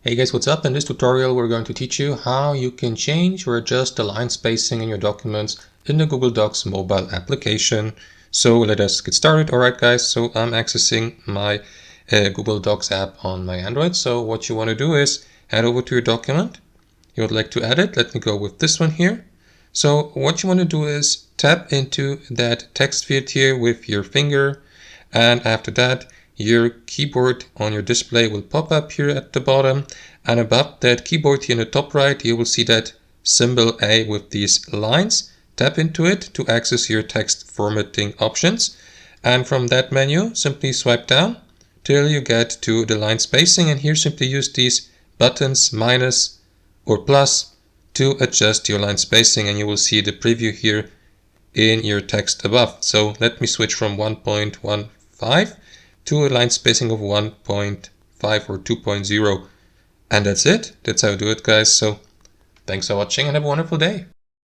Hey guys, what's up? In this tutorial we're going to teach you how you can change or adjust the line spacing in your documents in the Google Docs mobile application. So let us get started. Alright guys, so I'm accessing my Google Docs app on my Android. So what you want to do is head over to your document. You would like to edit. Let me go with this one here. So what you want to do is tap into that text field here with your finger, and after that your keyboard on your display will pop up here at the bottom, and above that keyboard here in the top right you will see that symbol A with these lines. Tap into it to access your text formatting options, and from that menu simply swipe down till you get to the line spacing, and here simply use these buttons minus or plus to adjust your line spacing, and you will see the preview here in your text above. So let me switch from 1.15 to a line spacing of 1.5 or 2.0, and that's it. That's how I do it, guys. So thanks for watching and have a wonderful day.